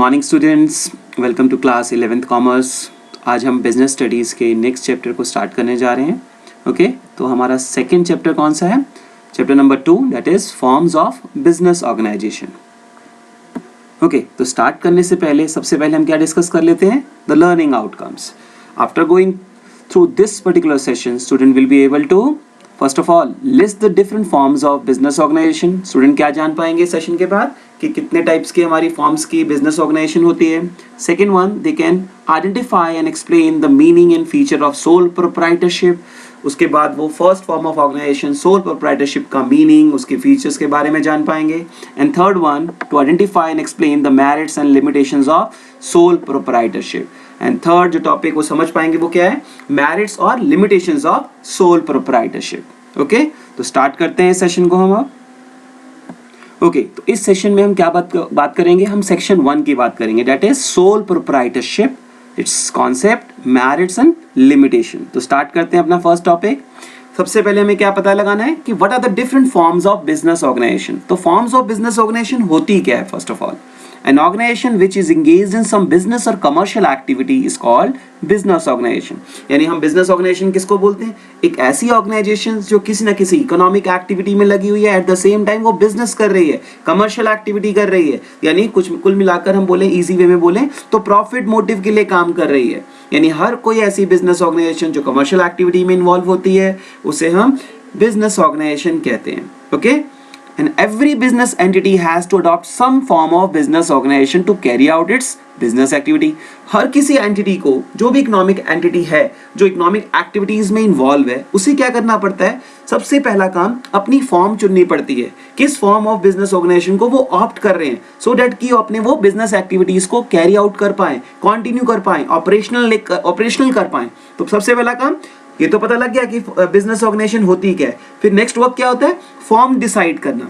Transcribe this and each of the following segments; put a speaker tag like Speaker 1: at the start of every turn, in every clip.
Speaker 1: Morning students, welcome to class 11th commerce. आज हम business studies के नेक्स्ट चैप्टर को स्टार्ट करने जा रहे हैं। ओके तो हमारा सेकंड चैप्टर कौन सा है? Chapter number 2, that is forms of business organisation. Okay तो स्टार्ट करने से पहले सबसे पहले हम क्या डिस्कस कर लेते हैं? The learning outcomes. After going through this particular session, student will be able to first of all list the different forms of business organisation. Student क्या जान पाएंगे सेशन के बाद कि कितने टाइप्स की हमारी फॉर्म्स की बिजनेस ऑर्गेनाइजेशन होती है। Second one, they can identify and explain the meaning and feature of sole proprietorship. उसके बाद वो first form of organisation sole proprietorship का मीनिंग, उसके फीचर्स के बारे में जान पाएंगे। And third one, to identify and explain the merits and limitations of sole proprietorship. And third जो टॉपिक वो समझ पाएंगे वो क्या है? मेरिट्स और limitations of sole proprietorship. Okay तो स्टार्ट करते हैं सेशन को हम अब। ओके तो इस सेशन में हम क्या बात करेंगे? हम सेक्शन 1 की बात करेंगे, that is sole proprietorship, it's concept, merits and limitation. तो स्टार्ट करते हैं अपना फर्स्ट टॉपिक। सबसे पहले हमें क्या पता लगाना है कि what are the different forms of business organisation. तो फॉर्म्स ऑफ बिजनेस ऑर्गेनाइजेशन होती क्या है? First of all, an organization which is engaged in some business or commercial activity is called business organization। यानी हम business organization किसको बोलते हैं? एक ऐसी organization जो किसी ना किसी इकोनॉमिक एक्टिविटी में लगी हुई है, एट द सेम टाइम वो बिजनेस कर रही है, कमर्शियल एक्टिविटी कर रही है, यानी कुछ कुल मिलाकर हम बोले इजी वे में बोले तो प्रॉफिट मोटिव के लिए काम कर रही है। यानी हर कोई ऐसी बिजनेस ऑर्गेनाइजेशन जो कमर्शियल एक्टिविटी में इन्वॉल्व होती है उसे हम बिजनेस ऑर्गेनाइजेशन कहते हैं। Okay And every business entity has to adopt some form of business organization to carry out its business activity। हर किसी एंटिटी को, जो भी इकोनॉमिक एंटिटी है, जो इकोनॉमिक एक्टिविटीज में इन्वॉल्व है, उसे क्या करना पड़ता है? सबसे पहला काम अपनी फॉर्म चुननी पड़ती है, किस फॉर्म ऑफ बिजनेस ऑर्गेनाइजेशन को वो ऑप्ट कर रहे हैं, सो दैट कि अपने वो बिजनेस एक्टिविटीज को कैरी आउट कर पाए, कंटिन्यू कर पाए, ऑपरेशनल कर पाए। तो सबसे पहला काम ये तो पता लग गया कि बिजनेस ऑर्गेनाइजेशन होती क्या है। फिर नेक्स्ट वर्क क्या होता है? फॉर्म डिसाइड करना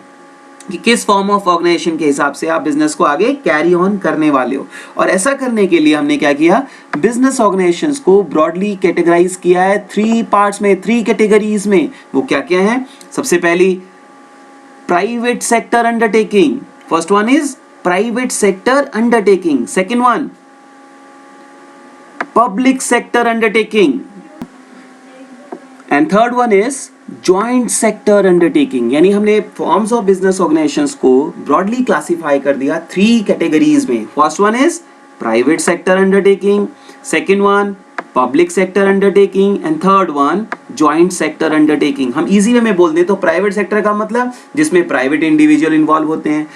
Speaker 1: कि किस फॉर्म ऑफ ऑर्गेनाइजेशन के हिसाब से आप बिजनेस को आगे कैरी ऑन करने वाले हो। और ऐसा करने के लिए हमने क्या किया? बिजनेस ऑर्गेनाइजेशंस को ब्रॉडली कैटेगराइज किया है 3 पार्ट्स में, 3 कैटेगरीज में। वो क्या क्या है? सबसे पहली private sector undertaking, first one is private sector undertaking. Second one public sector undertaking, and third one is joint sector undertaking. यानी हमने फॉर्म्स ऑफ बिजनेस ऑर्गेनाइजेशंस को ब्रॉडली क्लासिफाई कर दिया 3 कैटेगरीज में। First one is private sector undertaking, second one public sector undertaking, and third one joint sector undertaking. हम easy way में बोल दें तो प्राइवेट सेक्टर का मतलब जिसमें प्राइवेट इंडिविजुअल इन्वॉल्व होते हैं,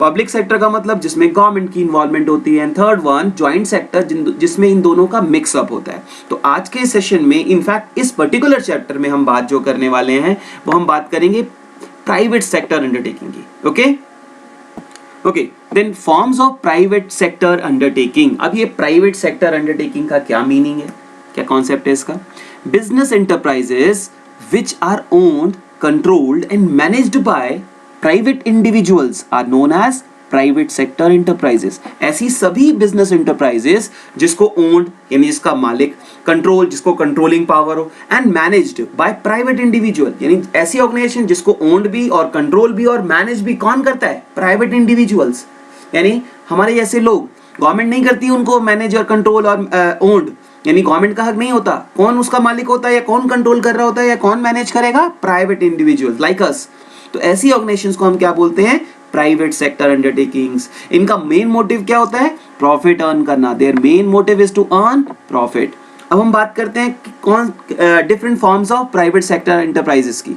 Speaker 1: पब्लिक सेक्टर का मतलब जिसमें गवर्नमेंट की इन्वॉल्वमेंट होती है, and third one joint sector जिसमें इन दोनों का मिक्सअप होता है। तो आज के सेशन में इनफैक्ट इस पर्टिकुलर चैप्टर में हम बात जो करने वाले हैं वो हम बात करेंगे प्राइवेट सेक्टर अंडरटेकिंग की। Okay then forms of private sector undertaking. अब ये प्राइवेट सेक्टर अंडरटेकिंग का क्या मीनिंग है, क्या कॉन्सेप्ट है इसका? Business enterprises which are owned, controlled and managed by private individuals are known as private sector enterprises. ऐसी सभी बिजनेस एंटरप्राइजेस जिसको ओन्ड यानी जिसका मालिक, कंट्रोल जिसको कंट्रोलिंग पावर हो, and managed by private individual यानी ऐसी ऑर्गेनाइजेशन जिसको ओन्ड भी और कंट्रोल भी और मैनेज भी कौन करता है? Private individuals. यानी हमारे जैसे लोग, गवर्नमेंट नहीं करती उनको मैनेज और कंट्रोल और ओन्ड, यानी गवर्नमेंट का हक नहीं होता। कौन उसका मालिक होता है या कौन कंट्रोल कर रहा होता है या कौन मैनेज करेगा? Private individuals like us. तो ऐसी ऑर्गेनाइजेशंस को हम क्या बोलते हैं? Private sector undertakings. इनका मेन मोटिव क्या होता है? प्रॉफिट अर्न करना। Their main motive is to earn profit. अब हम बात करते हैं कि कौन different forms of private sector enterprises की।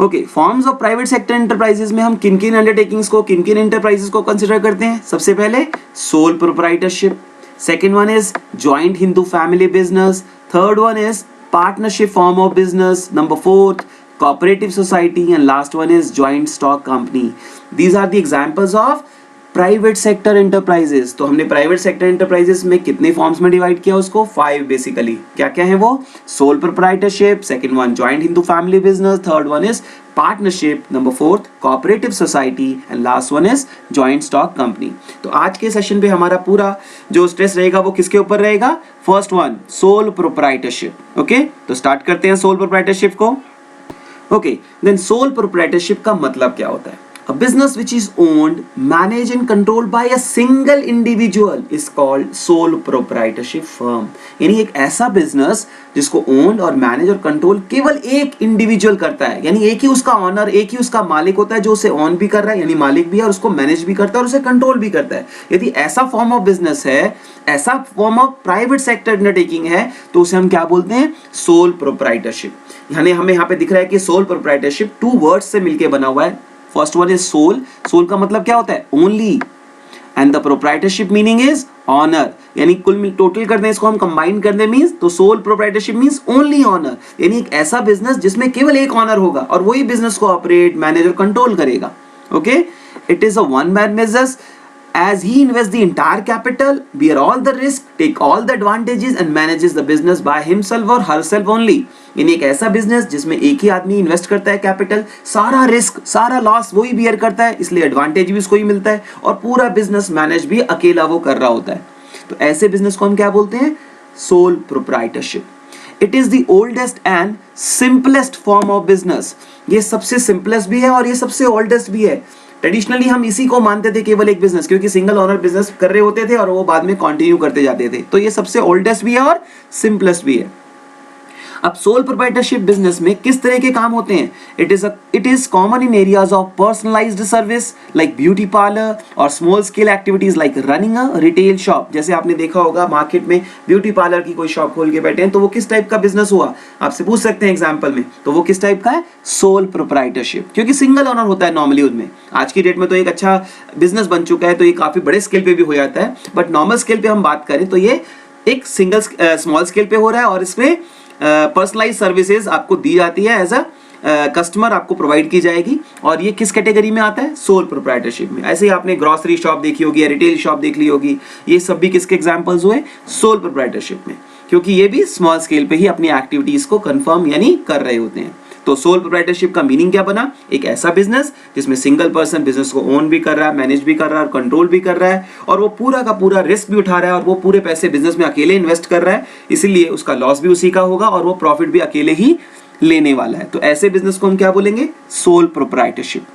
Speaker 1: Okay forms of private sector enterprises में हम किन किन अंडरटेकिंग्स को, किन किन एंटरप्राइजेस को कंसिडर करते हैं? सबसे पहले sole proprietorship, second one is joint Hindu family business, third one is partnership form of business, number fourth cooperative society, and last one is joint stock company. These are the examples of private sector enterprises. तो हमने private sector enterprises में कितने forms में divide किया उसको? 5 basically. क्या क्या है वो? Sole proprietorship, second one joint Hindu family business, third one is partnership, number fourth cooperative society, and last one is joint stock company. तो आज के सेशन पे हमारा पूरा जो स्ट्रेस रहेगा वो किसके ऊपर रहेगा? First one soul proprietorship. Okay तो स्टार्ट करते हैं सोल प्रोप्राइटरशिप को। ओके देन सोल प्रोप्राइटरशिप का मतलब क्या होता है? A business which is owned, managed and controlled by a single individual is called sole proprietorship firm. यानी एक ऐसा बिजनेस जिसको ओन्ड और मैनेज और कंट्रोल केवल एक इंडिविजुअल करता है, यानी एक ही उसका ऑनर, एक ही उसका मालिक होता है जो उसे ऑन भी कर रहा है, यानी मालिक भी है, और उसको मैनेज भी करता है और उसे कंट्रोल भी करता है. यदि ऐसा फॉर्म ऑफ बिजनेस है, ऐसा form of private sector undertaking है, तो उसे हम क्या बोलते हैं? Sole proprietorship. यानी हमें यहाँ पे दिख रहा है कि सोल प्रोप्राइटरशिप 2 वर्ड्स से मिलकर बना हुआ है. First one is sole. Sole का मतलब क्या होता है? Only. And the proprietorship meaning is owner. यानी कुल टोटल कर दें, इसको हम कंबाइन कर दें मींस, तो sole proprietorship means only owner. यानी एक ऐसा बिजनेस जिसमें केवल एक ऑनर होगा और वही बिजनेस को ऑपरेट, मैनेज और कंट्रोल करेगा. Okay, it is a one man business as he invests the entire capital, bear all the risk, take all the advantages and manages the business by himself or herself only. यानी एक ऐसा business जिसमें एक ही आदमी invest करता है capital, सारा risk, सारा लॉस वही बियर करता है, इसलिए एडवांटेज भी उसको ही मिलता है और पूरा बिजनेस मैनेज भी अकेला वो कर रहा होता है. तो ऐसे बिजनेस को हम क्या बोलते हैं? Sole proprietorship. It is the oldest and simplest form of business. ये सबसे सिंपलेस्ट भी है और ये सबसे ओल्डेस्ट भी है. ट्रेडिशनली हम इसी को मानते थे केवल एक बिजनेस, क्योंकि सिंगल ओनर बिजनेस कर रहे होते थे और वो बाद में कंटिन्यू करते जाते थे. तो ये सबसे ओल्डेस्ट भी है और सिंपलेस्ट भी है. अब सोल प्रोप्राइटरशिप बिजनेस में किस तरह के काम होते हैं? It is common in areas of personalised service like beauty parlour और small scale activities like running a retail shop. जैसे आपने देखा होगा मार्केट में ब्यूटी पार्लर की कोई शॉप खोल के बैठे हैं, तो वो किस टाइप का बिजनेस हुआ? आपसे पूछ सकते हैं एग्जाम्पल में, तो वो किस टाइप का है? सोल प्रोप्राइटरशिप, क्योंकि सिंगल ओनर होता है नॉर्मली उनमें. आज की डेट में तो एक अच्छा बिजनेस बन चुका है, तो ये काफी बड़े स्केल पे भी हो जाता है, बट नॉर्मल स्केल पे हम बात करें तो ये एक सिंगल स्मॉल स्केल पे हो रहा है और इसमें पर्सनलाइज सर्विसेज आपको दी जाती है, एज अ कस्टमर आपको प्रोवाइड की जाएगी. और ये किस कैटेगरी में आता है? सोल प्रोप्राइटरशिप में. ऐसे ही आपने ग्रोसरी शॉप देखी होगी या रिटेल शॉप देख ली होगी, ये सब भी किसके एग्जांपल्स हुए? सोल प्रोप्राइटरशिप में, क्योंकि ये भी स्मॉल स्केल पे ही अपनी एक्टिविटीज को कंफर्म यानी कर रहे होते हैं. तो सोल प्रोप्राइटरशिप का मीनिंग क्या बना? एक ऐसा बिजनेस जिसमें सिंगल पर्सन बिजनेस को ओन भी कर रहा है, मैनेज भी कर रहा है और कंट्रोल भी कर रहा है, और वो पूरा का पूरा रिस्क भी उठा रहा है और वो पूरे पैसे बिजनेस में अकेले इन्वेस्ट कर रहा है, इसीलिए उसका लॉस भी उसी का होगा और वो प्रॉफिट भी अकेले ही लेने वाला है. तो ऐसे बिजनेस को हम क्या बोलेंगे? Soul proprietorship.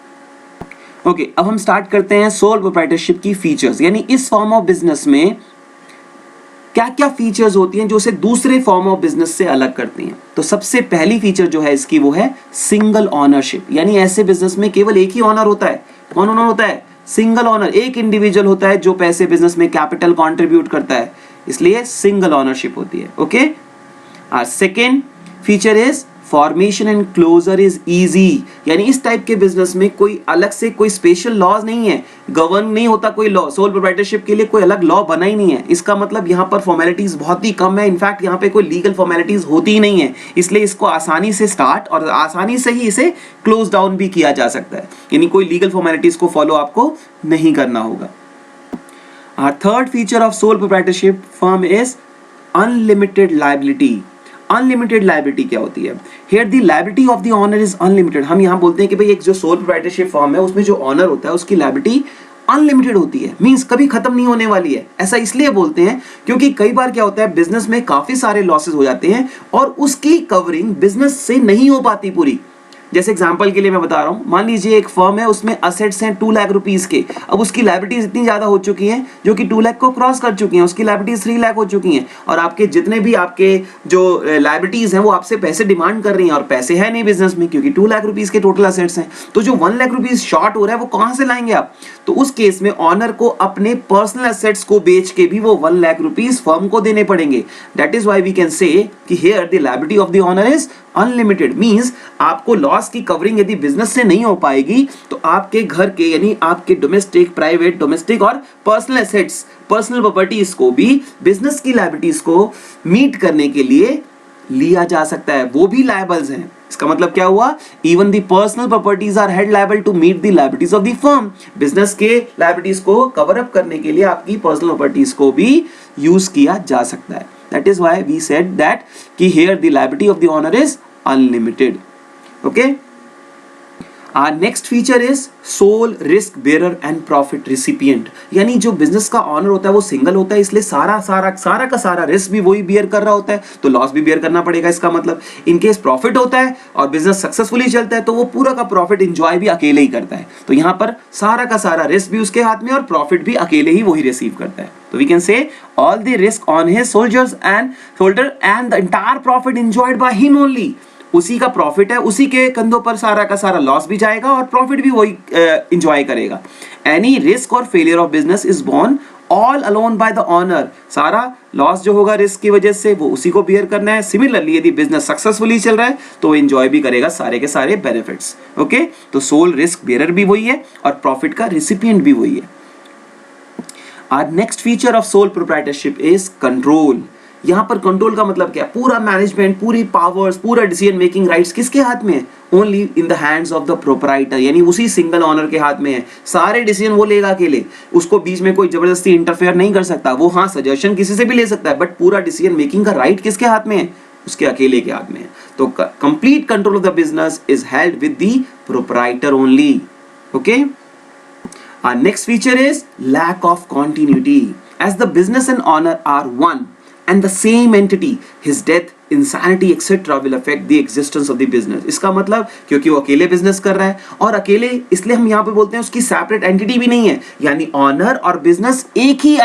Speaker 1: ओके, अब हम स्टार्ट करते हैं सोल प्रोप्राइटरशिप की फीचर्स. यानी इस फॉर्म ऑफ बिजनेस में क्या क्या फीचर्स होती हैं जो उसे दूसरे फॉर्म ऑफ बिजनेस से अलग करती हैं. तो सबसे पहली फीचर जो है इसकी वो है सिंगल ऑनरशिप. यानी ऐसे बिजनेस में केवल एक ही ऑनर होता है. कौन ऑनर होता है? Single owner. एक इंडिविजुअल होता है जो पैसे बिजनेस में कैपिटल कंट्रीब्यूट करता है, इसलिए सिंगल ऑनरशिप होती है. ओके, और second feature is formation and closure is easy. यानी इस टाइप के बिजनेस में कोई अलग से कोई स्पेशल लॉज नहीं है, गवर्न नहीं होता कोई लॉ. सोल प्रोप्राइटरशिप के लिए कोई अलग लॉ बना ही नहीं है. इसका मतलब यहाँ पर फॉर्मेलिटीज बहुत ही कम है. इनफैक्ट यहाँ पे कोई लीगल फॉर्मेलिटीज होती ही नहीं है, इसलिए इसको आसानी से स्टार्ट और आसानी से ही इसे क्लोज डाउन भी किया जा सकता है. यानी कोई लीगल फॉर्मेलिटीज को फॉलो आपको नहीं करना होगा. Third feature of sole proprietorship firm is unlimited liability. Unlimited liability क्या होती है? Here the liability of the owner is unlimited. हम यहाँ बोलते हैं कि भाई एक जो सोल प्रोप्राइटरशिप फर्म है उसमें जो ऑनर होता है उसकी लायबिलिटी अनलिमिटेड होती है, मींस कभी खत्म नहीं होने वाली है. ऐसा इसलिए बोलते हैं क्योंकि कई बार क्या होता है बिजनेस में काफी सारे लॉसेस हो जाते हैं और उसकी कवरिंग बिजनेस से नहीं हो पाती पूरी. जैसे एग्जांपल के लिए मैं बता रहा हूं, मान लीजिए एक फर्म है, उसमें असेट्स हैं 2 लाख रुपीस के. अब उसकी लायबिलिटीज इतनी ज्यादा हो चुकी हैं जो कि 2 लाख को क्रॉस कर चुकी हैं, उसकी लायबिलिटीज 3 लाख हो चुकी हैं और आपके जितने भी आपके जो लायबिलिटीज हैं वो आपसे पैसे डिमांड कर रही हैं और पैसे है नहीं बिजनेस में क्योंकि 2 लाख रुपीस के टोटल असेट्स हैं. तो जो 1 लाख रुपीस शॉर्ट हो रहा है वो कहां से लाएंगे आप? तो उस केस में ऑनर को अपने पर्सनल एसेट्स को बेच के भी वो 1 लाख रुपीस फर्म को देने पड़ेंगे. That is why we can say कि here the liability of the owner is unlimited. Means आपको लॉस की कवरिंग यदि बिजनेस से नहीं हो पाएगी तो आपके घर के यानी आपके डोमेस्टिक, प्राइवेट, डोमेस्टिक और पर्सनल एसेट्स, पर्सनल प्रॉपर्टीज को भी बिजनेस की लायबिलिटीज को मीट करने के लिए लिया जा सकता है, वो भी लायबल्स हैं. इसका मतलब क्या हुआ? Even the personal properties are held liable to meet the liabilities of the firm. Business के लायबिलिटीज को कवर अप करने के लिए आपकी पर्सनल प्रॉपर्टीज को भी यूज किया जा सकता है. That is why we said that कि here the liability of the owner is unlimited. Okay? Next feature is sole risk bearer and profit recipient, यानी जो बिजनेस का ऑनर होता है वो सिंगल होता है, इसलिए सारा का सारा रिस्क भी वही बियर कर रहा होता है, तो लॉस भी बियर करना पड़ेगा। इसका मतलब इन केस प्रॉफिट होता है और बिजनेस सक्सेसफुली चलता है तो वो पूरा का प्रॉफिट एंजॉय भी अकेले ही करता है। तो यहां पर सारा का सारा रिस्क भी उसके हाथ में और प्रॉफिट भी अकेले ही वही रिसीव करता है। तो we can say all the risk on his soldiers and shoulder and the entire profit enjoyed by him only, उसी का प्रॉफिट है, उसी के कंधों पर सारा का सारा लॉस भी जाएगा और प्रॉफिट भी वही एंजॉय करेगा। एनी रिस्क और failure of business is borne all alone by the owner, सारा लॉस जो होगा रिस्क की वजह से वो उसी को बियर करना है। सिमिलरली यदि बिजनेस सक्सेसफुली चल रहा है तो एंजॉय भी करेगा सारे के सारे बेनिफिट्स। ओके, तो सोल रिस्क बियरर भी वही है और प्रॉफिट का रिसिपिएंट भी वही है। Our next feature of sole proprietorship is control. यहां पर कंट्रोल का मतलब क्या है? पूरा मैनेजमेंट, पूरी पावर्स, पूरा डिसीजन मेकिंग राइट्स किसके हाथ में है? Only in the hands of the proprietor, यानी उसी सिंगल ऑनर के हाथ में है। सारे डिसीजन वो लेगा अकेले, उसको बीच में कोई जबरदस्ती इंटरफेयर नहीं कर सकता। वो हाँ सजेशन किसी से भी ले सकता है, बट पूरा डिसीजन मेकिंग का राइट किसके हाथ में है? उसके अकेले के हाथ में है। तो complete control of the business is held with the proprietor only. Okay, our next feature is lack of continuity. As the business and owner are one and the same entity, his death, insanity etc. will affect the existence of the business. इसका मतलब क्योंकि वो अकेले business कर रहा है और अकेले, इसलिए हम यहाँ पे बोलते हैं उसकी सेपरेट एंटिटी भी नहीं है, यानी ऑनर और बिजनेस एक ही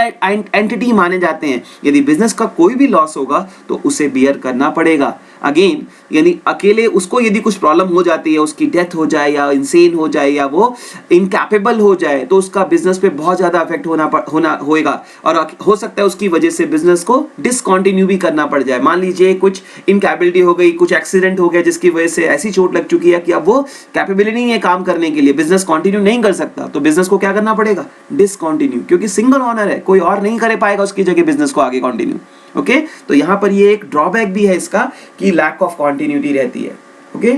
Speaker 1: एंटिटी माने जाते हैं। यदि बिजनेस का कोई भी लॉस होगा तो उसे बियर करना पड़ेगा। अगेन यानी अकेले उसको यदि कुछ प्रॉब्लम हो जाती है, उसकी डेथ हो जाए या इंसेन हो जाए या वो इनकैपेबल हो जाए, तो उसका बिजनेस पे बहुत ज्यादा इफेक्ट होना होएगा और हो सकता है उसकी वजह से बिजनेस को डिसकंटिन्यू भी करना पड़ जाए। मान लीजिए कुछ इनकैपेबिलिटी हो गई, कुछ एक्सीडेंट हो गया जिसकी वजह से ऐसी चोट लग चुकी है कि अब वो कैपेबिलिटी नहीं है काम करने के लिए, बिजनेस कंटिन्यू नहीं कर सकता, तो बिजनेस को क्या करना पड़ेगा? डिसकंटिन्यू, क्योंकि सिंगल ऑनर है, कोई और नहीं कर पाएगा उसकी जगह बिजनेस को आगे कंटिन्यू। ओके, तो यहां पर ये एक ड्रॉबैक भी है इसका कि लैक ऑफ कंटिन्यूटी रहती है। ओके,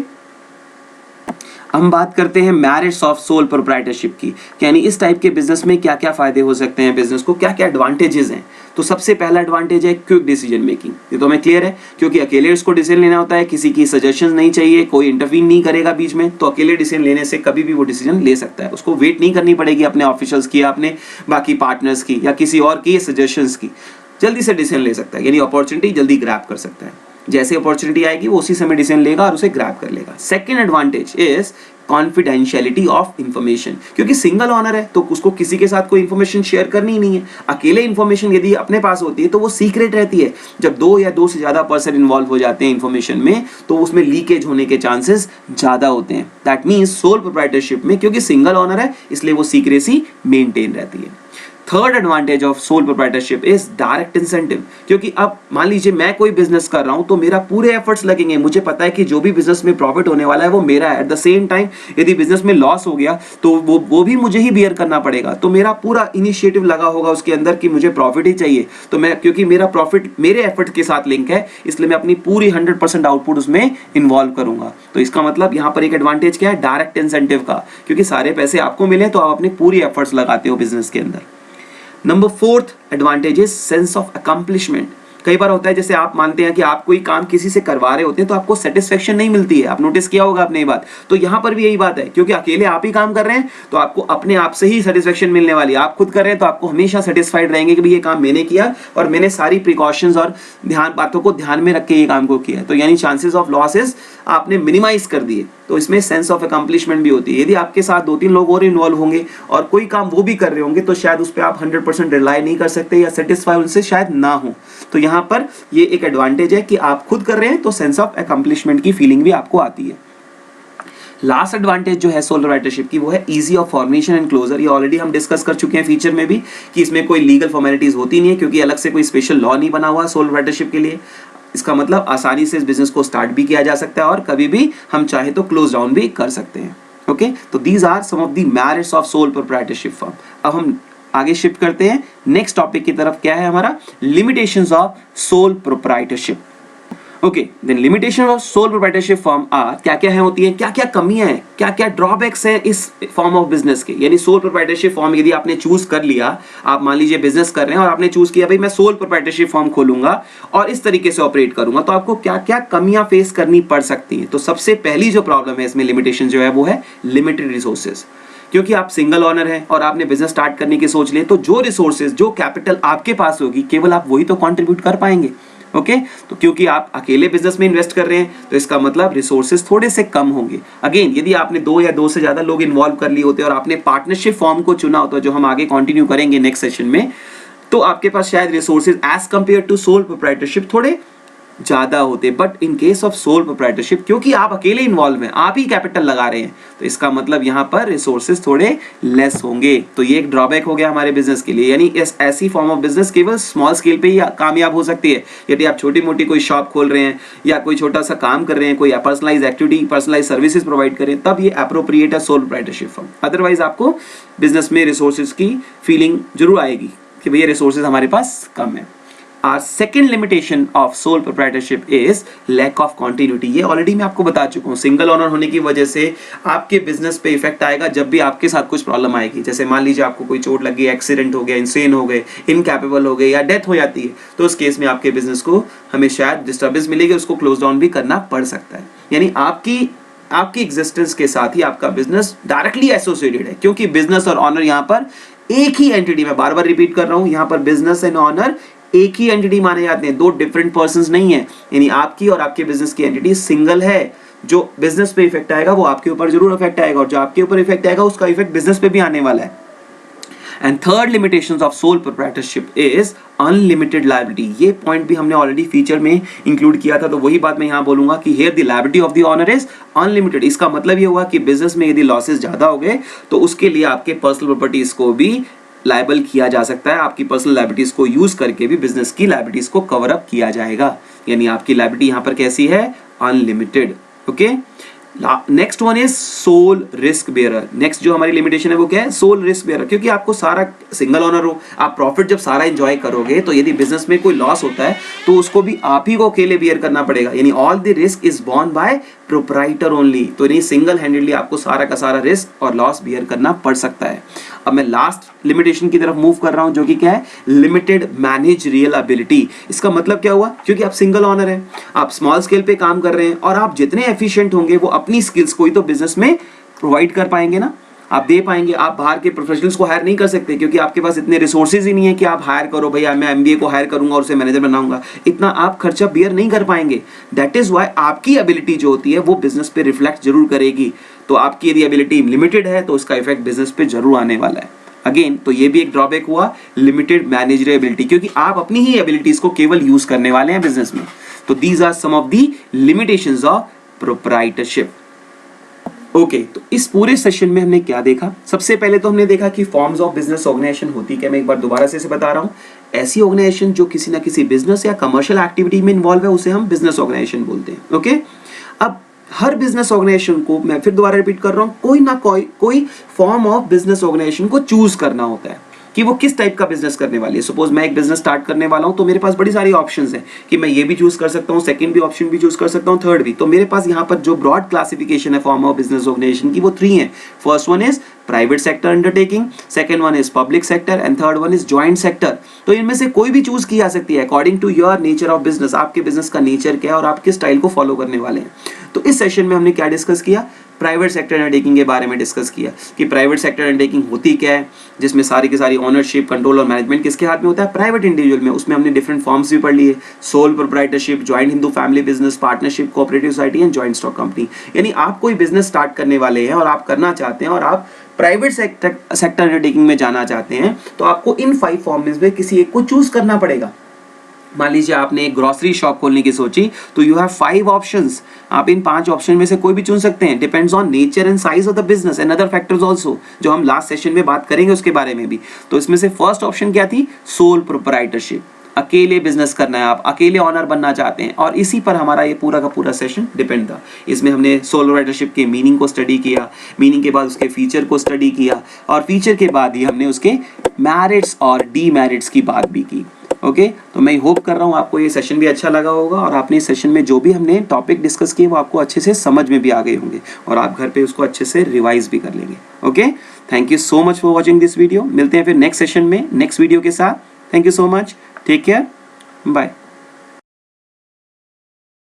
Speaker 1: हम बात करते हैं मैरिट्स ऑफ सोल प्रोप्राइटरशिप की, यानी इस टाइप के बिजनेस में क्या क्या फायदे हो सकते हैं, बिजनेस को क्या क्या एडवांटेजेस हैं। तो सबसे पहला एडवांटेज है क्विक डिसीजन मेकिंग, ये तो हमें क्लियर है, क्योंकि अकेले उसको डिसीजन लेना होता है, किसी की सजेशंस नहीं चाहिए, कोई इंटरवीन नहीं करेगा बीच में, तो अकेले डिसीजन लेने से कभी भी वो डिसीजन ले सकता है। उसको वेट नहीं करनी पड़ेगी अपने ऑफिशियल्स की, अपने बाकी पार्टनर्स की या किसी और की सजेशंस की, जल्दी से डिसीजन ले सकता है, यानी अपॉर्चुनिटी जल्दी ग्रैब कर सकता है। जैसे अपॉर्चुनिटी आएगी वो उसी समय डिसीजन लेगा और उसे ग्रैब कर लेगा। Second advantage is confidentiality of information, क्योंकि सिंगल ऑनर है तो उसको किसी के साथ कोई इंफॉर्मेशन शेयर करनी ही नहीं है। अकेले इंफॉर्मेशन यदि अपने पास होती है तो वो सीक्रेट रहती है। जब दो या दो से ज्यादा पर्सन इन्वॉल्व हो जाते हैं इंफॉर्मेशन में तो उसमें लीकेज होने के चांसेस ज्यादा होते हैं। दैट मीन्स सोल प्रोप्राइटरशिप में क्योंकि सिंगल ऑनर है इसलिए वो सीक्रेसी मेंटेन रहती है। Third advantage of sole proprietorship is direct incentive, क्योंकि अब मान लीजिए मैं कोई बिजनेस कर रहा हूं तो मेरा पूरे एफर्ट्स लगेंगे, मुझे पता है कि जो भी बिजनेस में प्रॉफिट होने वाला है वो मेरा है। एट द सेम टाइम यदि बिजनेस में लॉस हो गया तो वो भी मुझे ही बियर करना पड़ेगा, तो मेरा पूरा इनिशिएटिव लगा होगा उसके अंदर कि मुझे प्रॉफिट ही चाहिए। तो मैं, क्योंकि मेरा प्रॉफिट मेरे एफर्ट के साथ लिंक है, इसलिए मैं अपनी पूरी 100% आउटपुट उसमें इन्वॉल्व करूंगा। तो इसका मतलब यहाँ पर एक एडवांटेज क्या है? डायरेक्ट इंसेंटिव का, क्योंकि सारे पैसे आपको मिले तो आप अपनी पूरी एफर्ट्स लगाते हो बिजनेस के अंदर। Number fourth advantage is sense of accomplishment. कई बार होता है जैसे आप मानते हैं कि आप कोई काम किसी से करवा रहे होते हैं तो आपको सेटिस्फेक्शन नहीं मिलती है, आप नोटिस किया होगा आपने ये बात। तो यहां पर भी यही बात है, क्योंकि अकेले आप ही काम कर रहे हैं तो आपको अपने आप से ही सेटिस्फेक्शन मिलने वाली है। आप खुद कर रहे हैं तो आपको हमेशा सेटिस्फाइड रहेंगे कि भाई ये काम मैंने किया और मैंने सारी प्रिकॉशंस और बातों को ध्यान में रख के ये काम को किया। तो यानी चांसेस ऑफ लॉसेस आपने मिनिमाइज कर दिए, तो इसमें सेंस ऑफ अकम्प्लिशमेंट भी होती है। यदि आपके साथ 2-3 लोग और इन्वॉल्व होंगे और कोई काम वो भी कर रहे होंगे तो शायद उस पर आप 100% रिलाई नहीं कर सकते या सेटिस्फाई उनसे शायद ना हो। तो यहाँ पर ये एक एडवांटेज है कि आप खुद कर रहे हैं तो सेंस ऑफ अकम्प्लिशमेंट की फीलिंग भी आपको आती है। लास्ट एडवांटेज जो है सोल प्रोप्राइटरशिप की वो है easy of formation and closure. ये ऑलरेडी हम डिस्कस कर चुके हैं फीचर में भी कि इसमें कोई लीगल फॉर्मेलिटीज होती नहीं है, क्योंकि अलग से कोई स्पेशल लॉ नहीं बना हुआ सोल प्रोप्राइटरशिप के लिए। इसका मतलब आसानी से इस बिजनेस को स्टार्ट भी किया जा सकता है और कभी भी हम चाहे तो क्लोज डाउन भी कर सकते हैं। ओके, तो these are some of the merits of sole proprietorship firm. अब हम आगे शिफ्ट करते हैं नेक्स्ट टॉपिक की तरफ। क्या है हमारा? Limitations of sole proprietorship. Okay, then limitation of sole proprietorship form are, क्या क्या है होती है, क्या क्या कमियां हैं, क्या क्या ड्रॉबैक्स हैं इस फॉर्म ऑफ बिजनेस के। यानी सोल प्रोप्राइटरशिप फॉर्म यदि आपने चूज कर लिया, आप मान लीजिए बिजनेस कर रहे हैं और आपने चूज किया भाई मैं सोल प्रोप्राइटरशिप फॉर्म खोलूंगा और इस तरीके से ऑपरेट करूंगा, तो आपको क्या क्या कमियां फेस करनी पड़ सकती है। तो सबसे पहली जो प्रॉब्लम है इसमें लिमिटेशन जो है वो है लिमिटेड रिसोर्सेज। क्योंकि आप सिंगल ऑनर हैं और आपने बिजनेस स्टार्ट करने की सोच लिए, तो जो रिसोर्सेज, जो कैपिटल आपके पास होगी, केवल आप वही तो कंट्रीब्यूट कर पाएंगे। ओके तो क्योंकि आप अकेले बिजनेस में इन्वेस्ट कर रहे हैं, तो इसका मतलब रिसोर्सेज थोड़े से कम होंगे। अगेन यदि आपने 2 या 2 से ज्यादा लोग इन्वॉल्व कर लिए होते और आपने पार्टनरशिप फॉर्म को चुना होता, जो हम आगे कंटिन्यू करेंगे नेक्स्ट सेशन में, तो आपके पास शायद resources as compared to sole proprietorship थोड़े ज्यादा होते। But in case of sole proprietorship, क्योंकि आप अकेले इन्वॉल्व हैं, आप ही कैपिटल लगा रहे हैं, तो इसका मतलब यहाँ पर रिसोर्सेज थोड़े लेस होंगे। तो ये एक ड्रॉबैक हो गया हमारे बिजनेस के लिए। यानी इस ऐसी फॉर्म ऑफ बिजनेस केवल स्मॉल स्केल पे ही कामयाब हो सकती है। यदि आप छोटी मोटी कोई शॉप खोल रहे हैं या कोई छोटा सा काम कर रहे हैं, कोई personalise activity, personalise services provide करें, तब ये अप्रोप्रिएट है सोल प्रोप्राइटरशिप फॉर्म। अदरवाइज आपको बिजनेस में रिसोर्सेज की फीलिंग जरूर आएगी कि भैया रिसोर्सेज हमारे पास कम है। Our second limitation of sole proprietorship is lack of continuity। ये ऑलरेडी मैं आपको बता चुका हूँ। सिंगल ओनर होने की वजह से आपके बिजनेस पे इफेक्ट आएगा जब भी आपके साथ कुछ प्रॉब्लम आएगी। जैसे मान लीजिए आपको कोई चोट लगी, एक्सीडेंट हो गया, इंसेन हो गए, इनकैपेबल हो गए या डेथ हो जाती है, तो उस केस में आपके बिजनेस को हमें शायद डिस्टर्बेंस मिलेगी, उसको क्लोज डाउन भी करना पड़ सकता है। यानी आपकी एग्जिस्टेंस के साथ ही आपका बिजनेस डायरेक्टली एसोसिएटेड है, क्योंकि बिजनेस और ऑनर यहाँ पर एक ही एंटिटी, मैं बार बार रिपीट कर रहा हूँ, यहाँ पर बिजनेस एंड ऑनर एक ही एंटिटी माने जाते हैं, 2 डिफरेंट पर्संस नहीं है। यानी आपकी और आपके बिजनेस की एंटिटी सिंगल है। जो बिजनेस पे इफेक्ट आएगा वो आपके ऊपर जरूर इफेक्ट आएगा, और जो आपके ऊपर इफेक्ट आएगा उसका इफेक्ट बिजनेस पे भी आने वाला है। And third limitations of sole proprietorship is unlimited liability. ये पॉइंट भी हमने ऑलरेडी फीचर में इंक्लूड किया था, तो वही बात मैं यहाँ बोलूंगा कि here the liability of the owner is unlimited. इसका मतलब ये हुआ कि बिजनेस में यदि लॉसेस ज्यादा हो गए तो उसके लिए आपके पर्सनल प्रॉपर्टीज को भी लायबल किया जा सकता है। आपकी पर्सनल लायबिलिटीज को यूज करके भी बिजनेस की लायबिलिटीज को कवर अप किया जाएगा। यानी आपकी लायबिलिटी यहां पर कैसी है? Unlimited. Okay, next one is sole risk bearer. Next जो हमारी लिमिटेशन है वो क्या है? Sole risk bearer. क्योंकि आपको सारा सिंगल ओनर हो, आप प्रॉफिट जब सारा एंजॉय करोगे, तो यदि बिजनेस में कोई लॉस होता है तो उसको भी आप ही को अकेले बियर करना पड़ेगा। यानी all the risk is borne by proprietor only. तो नहीं, सिंगल हैंडेडली आपको सारा का सारा रिस्क और लॉस बियर करना पड़ सकता है। अब मैं लास्ट लिमिटेशन की तरफ मूव कर रहा हूं, जो कि क्या है? Limited manage real ability. इसका मतलब क्या हुआ? क्योंकि आप सिंगल ओनर हैं, आप स्मॉल स्केल पे काम कर रहे हैं, और आप जितने एफिशिएंट होंगे वो अपनी स्किल्स को ही तो बिजनेस में प्रोवाइड कर पाएंगे ना, आप दे पाएंगे। आप बाहर के प्रोफेशनल्स को हायर नहीं कर सकते, क्योंकि आपके पास इतने रिसोर्सेज ही नहीं है कि आप हायर करो, भैया मैं एमबीए को हायर करूंगा और उसे मैनेजर बनाऊंगा। इतना आप खर्चा बियर नहीं कर पाएंगे। दैट इज व्हाई आपकी एबिलिटी जो होती है वो बिजनेस पे रिफ्लेक्ट जरूर करेगी। तो आपकी यदि एबिलिटी लिमिटेड है तो उसका इफेक्ट बिजनेस पे जरूर आने वाला है। अगेन तो ये भी एक ड्रॉबैक हुआ, लिमिटेड मैनेजरेबिलिटी, क्योंकि आप अपनी ही एबिलिटीज को केवल यूज करने वाले हैं बिजनेस में। तो these are some of the limitations of proprietorship. Okay, तो इस पूरे सेशन में हमने क्या देखा? सबसे पहले तो हमने देखा कि फॉर्म्स ऑफ बिजनेस ऑर्गेनाइजेशन होती क्या। मैं एक बार दोबारा से बता रहा हूं, ऐसी ऑर्गेनाइजेशन जो किसी ना किसी बिजनेस या कमर्शियल एक्टिविटी में इन्वॉल्व है उसे हम बिजनेस ऑर्गेनाइजेशन बोलते हैं। ओके, अब हर बिजनेस ऑर्गेनाइजेशन को, मैं फिर दोबारा रिपीट कर रहा हूं, कोई ना कोई फॉर्म ऑफ बिजनेस ऑर्गेनाइजेशन को चूज करना होता है कि वो किस टाइप का बिजनेस करने वाली है। सपोज मैं एक बिजनेस स्टार्ट करने वाला हूं, तो मेरे पास बड़ी सारी ऑप्शंस हैं कि मैं ये भी चूज कर सकता हूं, सेकंड भी ऑप्शन भी चूज कर सकता हूं, थर्ड भी। तो मेरे पास यहाँ पर जो ब्रॉड क्लासिफिकेशन है फॉर्म ऑफ बिजनेस ऑर्गेनाइजेशन की, वो 3 है। First one is private sector undertaking, second one is public sector, and third one is joint sector. तो इनमें से कोई भी चूज की जा सकती है according to your nature of business. आपके बिजनेस का नेचर क्या है और आप किस स्टाइल को फॉलो करने वाले हैं। तो इस सेशन में हमने क्या डिस्कस किया? प्राइवेट सेक्टर अंडरटेकिंग के बारे में डिस्कस किया कि प्राइवेट सेक्टर अंडरटेकिंग होती क्या है, जिसमें सारी की सारी ओनरशिप, कंट्रोल और मैनेजमेंट किसके हाथ में होता है? प्राइवेट इंडिविजुअल में। उसमें हमने डिफरेंट फॉर्म्स भी पढ़ लिए, sole proprietorship, joint Hindu family business, partnership, cooperative society and joint stock company. यानी आप कोई बिजनेस स्टार्ट करने वाले हैं और आप करना चाहते हैं और आप प्राइवेट सेक्टर अंडरटेकिंग में जाना चाहते हैं, तो आपको इन 5 फॉर्म्स में किसी एक को चूज करना पड़ेगा। मान लीजिए आपने एक ग्रोसरी शॉप खोलने की सोची, तो यू हैव 5 ऑप्शंस। आप इन 5 ऑप्शन में से कोई भी चुन सकते हैं। Depends on nature and size of the business and other factors also, जो हम लास्ट सेशन में बात करेंगे उसके बारे में भी। तो इसमें से फर्स्ट ऑप्शन क्या थी? Sole proprietorship. अकेले बिजनेस करना है, आप अकेले ऑनर बनना चाहते हैं, और इसी पर हमारा ये पूरा का पूरा सेशन डिपेंड था। इसमें हमने सोल प्रोप्राइटरशिप के मीनिंग को स्टडी किया, मीनिंग के बाद उसके फीचर को स्टडी किया, और फीचर के बाद ही हमने उसके मैरिट्स और डीमेरिट्स की बात भी की। ओके तो मैं होप कर रहा हूँ आपको ये सेशन भी अच्छा लगा होगा और आपने इस सेशन में जो भी हमने टॉपिक डिस्कस किए वो आपको अच्छे से समझ में भी आ गए होंगे और आप घर पे उसको अच्छे से रिवाइज भी कर लेंगे। Okay, thank you so much for watching this video. मिलते हैं फिर नेक्स्ट सेशन में नेक्स्ट वीडियो के साथ। Thank you so much, take care, bye.